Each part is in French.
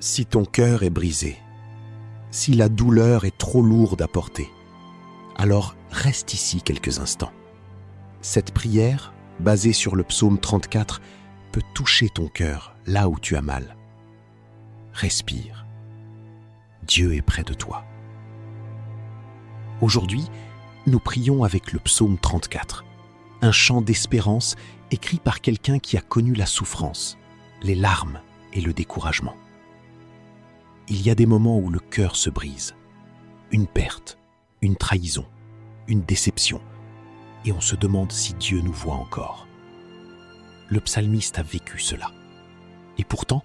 Si ton cœur est brisé, si la douleur est trop lourde à porter, alors reste ici quelques instants. Cette prière, basée sur le psaume 34, peut toucher ton cœur là où tu as mal. Respire. Dieu est près de toi. Aujourd'hui, nous prions avec le psaume 34, un chant d'espérance écrit par quelqu'un qui a connu la souffrance, les larmes et le découragement. Il y a des moments où le cœur se brise, une perte, une trahison, une déception, et on se demande si Dieu nous voit encore. Le psalmiste a vécu cela, et pourtant,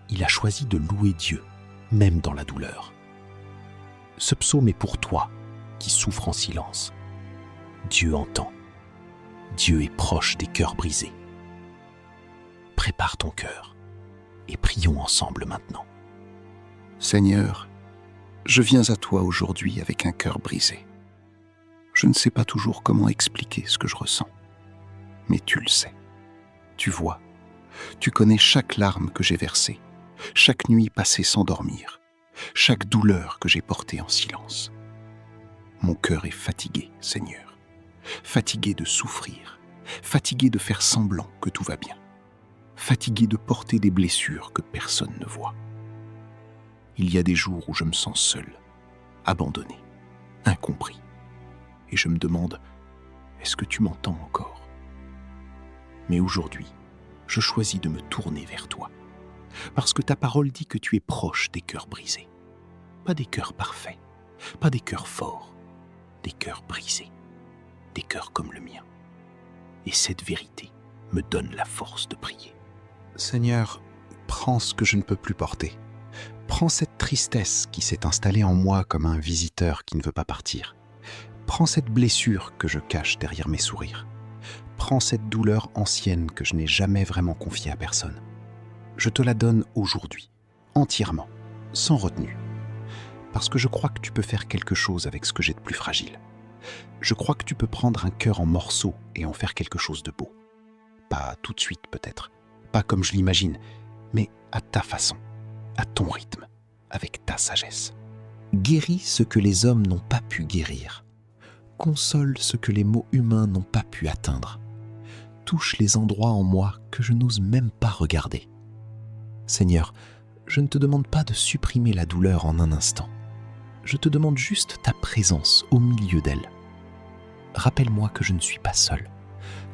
il a choisi de louer Dieu, même dans la douleur. Ce psaume est pour toi, qui souffre en silence. Dieu entend. Dieu est proche des cœurs brisés. Prépare ton cœur et prions ensemble maintenant. Seigneur, je viens à toi aujourd'hui avec un cœur brisé. Je ne sais pas toujours comment expliquer ce que je ressens, mais tu le sais. Tu vois, tu connais chaque larme que j'ai versée, chaque nuit passée sans dormir, chaque douleur que j'ai portée en silence. Mon cœur est fatigué, Seigneur, fatigué de souffrir, fatigué de faire semblant que tout va bien, fatigué de porter des blessures que personne ne voit. Il y a des jours où je me sens seul, abandonné, incompris, et je me demande, est-ce que tu m'entends encore ? Mais aujourd'hui, je choisis de me tourner vers toi, parce que ta parole dit que tu es proche des cœurs brisés, pas des cœurs parfaits, pas des cœurs forts, des cœurs brisés, des cœurs comme le mien. Et cette vérité me donne la force de prier. Seigneur, prends ce que je ne peux plus porter. Prends cette tristesse qui s'est installée en moi comme un visiteur qui ne veut pas partir. Prends cette blessure que je cache derrière mes sourires. Prends cette douleur ancienne que je n'ai jamais vraiment confiée à personne. Je te la donne aujourd'hui, entièrement, sans retenue. Parce que je crois que tu peux faire quelque chose avec ce que j'ai de plus fragile. Je crois que tu peux prendre un cœur en morceaux et en faire quelque chose de beau. Pas tout de suite peut-être, pas comme je l'imagine, mais à ta façon, à ton rythme, avec ta sagesse. Guéris ce que les hommes n'ont pas pu guérir. Console ce que les mots humains n'ont pas pu atteindre. Touche les endroits en moi que je n'ose même pas regarder. Seigneur, je ne te demande pas de supprimer la douleur en un instant. Je te demande juste ta présence au milieu d'elle. Rappelle-moi que je ne suis pas seul,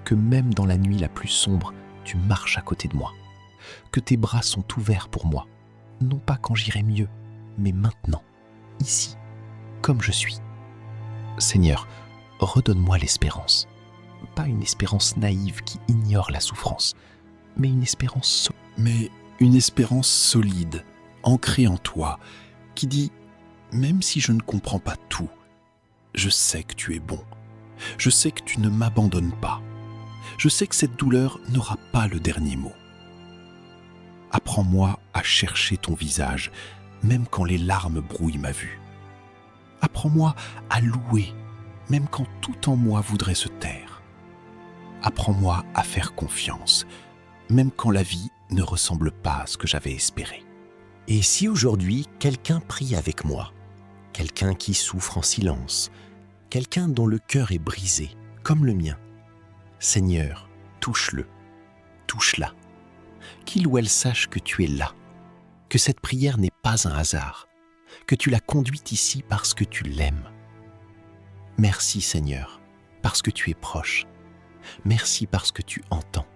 que même dans la nuit la plus sombre, tu marches à côté de moi, que tes bras sont ouverts pour moi, non pas quand j'irai mieux, mais maintenant, ici, comme je suis. Seigneur, redonne-moi l'espérance. Pas une espérance naïve qui ignore la souffrance, mais une espérance solide, ancrée en toi, qui dit « Même si je ne comprends pas tout, je sais que tu es bon. Je sais que tu ne m'abandonnes pas. Je sais que cette douleur n'aura pas le dernier mot. Apprends-moi à chercher ton visage, même quand les larmes brouillent ma vue. Apprends-moi à louer, même quand tout en moi voudrait se taire. Apprends-moi à faire confiance, même quand la vie ne ressemble pas à ce que j'avais espéré. Et si aujourd'hui, quelqu'un prie avec moi, quelqu'un qui souffre en silence, quelqu'un dont le cœur est brisé, comme le mien, Seigneur, touche-le, touche-la, qu'il ou elle sache que tu es là, que cette prière n'est pas un hasard, que tu l'as conduite ici parce que tu l'aimes. Merci Seigneur, parce que tu es proche. Merci parce que tu entends.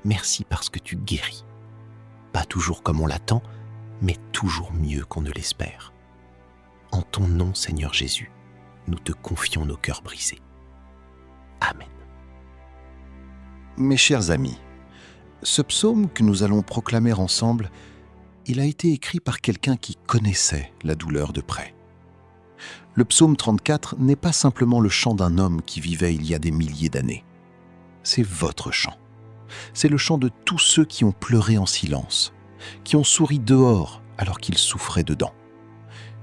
Merci parce que tu guéris. Pas toujours comme on l'attend, mais toujours mieux qu'on ne l'espère. En ton nom, Seigneur Jésus, nous te confions nos cœurs brisés. Amen. Mes chers amis, ce psaume que nous allons proclamer ensemble, il a été écrit par quelqu'un qui connaissait la douleur de près. Le psaume 34 n'est pas simplement le chant d'un homme qui vivait il y a des milliers d'années. C'est votre chant. C'est le chant de tous ceux qui ont pleuré en silence, qui ont souri dehors alors qu'ils souffraient dedans,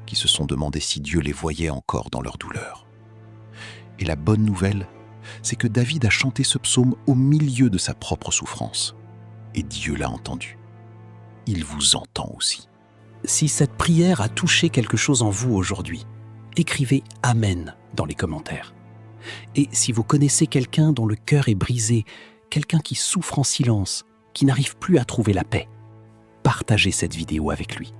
qui se sont demandé si Dieu les voyait encore dans leur douleur. Et la bonne nouvelle, c'est que David a chanté ce psaume au milieu de sa propre souffrance. Et Dieu l'a entendu. Il vous entend aussi. Si cette prière a touché quelque chose en vous aujourd'hui, écrivez « Amen » dans les commentaires. Et si vous connaissez quelqu'un dont le cœur est brisé, quelqu'un qui souffre en silence, qui n'arrive plus à trouver la paix, partagez cette vidéo avec lui.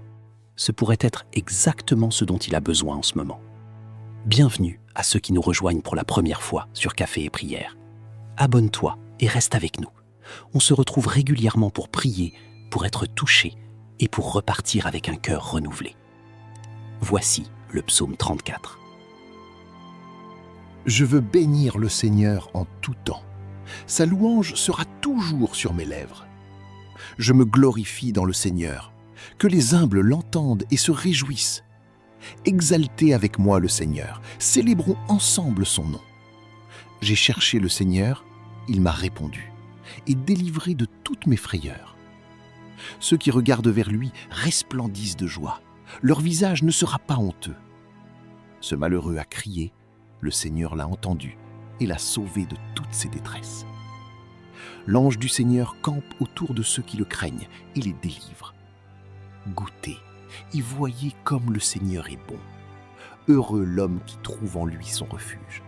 Ce pourrait être exactement ce dont il a besoin en ce moment. Bienvenue à ceux qui nous rejoignent pour la première fois sur Café et Prière. Abonne-toi et reste avec nous. On se retrouve régulièrement pour prier, pour être touché et pour repartir avec un cœur renouvelé. Voici le psaume 34. Je veux bénir le Seigneur en tout temps. Sa louange sera toujours sur mes lèvres. Je me glorifie dans le Seigneur. Que les humbles l'entendent et se réjouissent. Exaltez avec moi le Seigneur. Célébrons ensemble son nom. J'ai cherché le Seigneur, il m'a répondu et délivré de toutes mes frayeurs. Ceux qui regardent vers lui resplendissent de joie. Leur visage ne sera pas honteux. Ce malheureux a crié, le Seigneur l'a entendu et l'a sauvé de toutes ses détresses. L'ange du Seigneur campe autour de ceux qui le craignent et les délivre. Goûtez et voyez comme le Seigneur est bon. Heureux l'homme qui trouve en lui son refuge.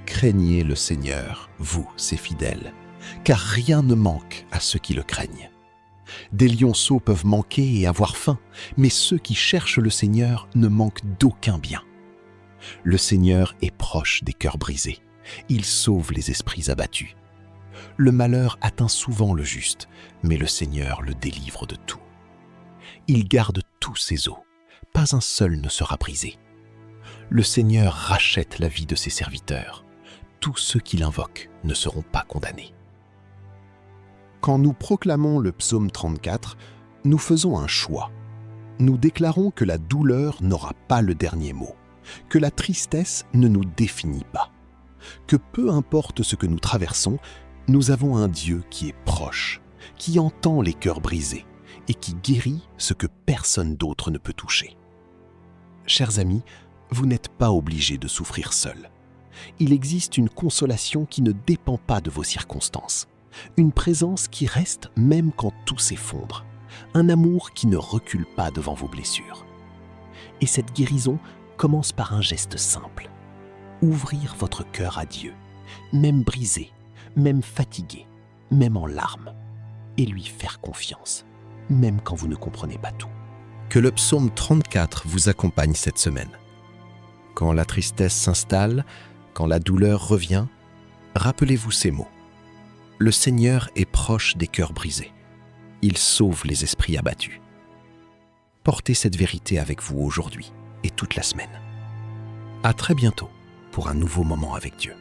Craignez le Seigneur, vous, ses fidèles, car rien ne manque à ceux qui le craignent. Des lionceaux peuvent manquer et avoir faim, mais ceux qui cherchent le Seigneur ne manquent d'aucun bien. Le Seigneur est proche des cœurs brisés. Il sauve les esprits abattus. Le malheur atteint souvent le juste, mais le Seigneur le délivre de tout. Il garde tous ses os. Pas un seul ne sera brisé. Le Seigneur rachète la vie de ses serviteurs. Tous ceux qui l'invoquent ne seront pas condamnés. Quand nous proclamons le psaume 34, nous faisons un choix. Nous déclarons que la douleur n'aura pas le dernier mot, que la tristesse ne nous définit pas, que peu importe ce que nous traversons, nous avons un Dieu qui est proche, qui entend les cœurs brisés et qui guérit ce que personne d'autre ne peut toucher. Chers amis, vous n'êtes pas obligés de souffrir seuls. Il existe une consolation qui ne dépend pas de vos circonstances, une présence qui reste même quand tout s'effondre, un amour qui ne recule pas devant vos blessures. Et cette guérison commence par un geste simple. Ouvrir votre cœur à Dieu, même brisé, même fatigué, même en larmes, et lui faire confiance, même quand vous ne comprenez pas tout. Que le psaume 34 vous accompagne cette semaine. Quand la tristesse s'installe, quand la douleur revient, rappelez-vous ces mots. Le Seigneur est proche des cœurs brisés. Il sauve les esprits abattus. Portez cette vérité avec vous aujourd'hui et toute la semaine. À très bientôt pour un nouveau moment avec Dieu.